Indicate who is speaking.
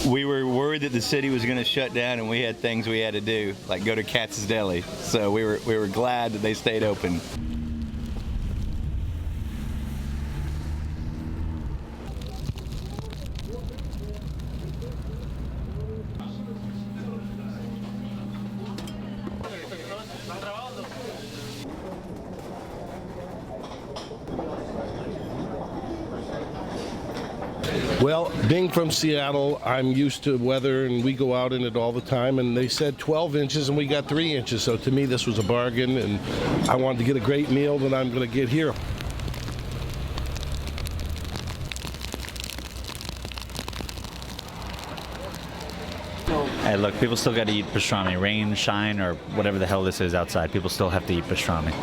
Speaker 1: We were worried that the city was going to shut down, and we had things we had to do, like go to Katz's Deli. So we were glad that they stayed open.
Speaker 2: Well, being from Seattle, I'm used to weather, and we go out in it all the time, and they said 12 inches, and we got 3 inches, so to me this was a bargain, and I wanted to get a great meal that I'm going to get here.
Speaker 3: Hey, look, people still got to eat pastrami. Rain, shine, or whatever the hell this is outside, people still have to eat pastrami.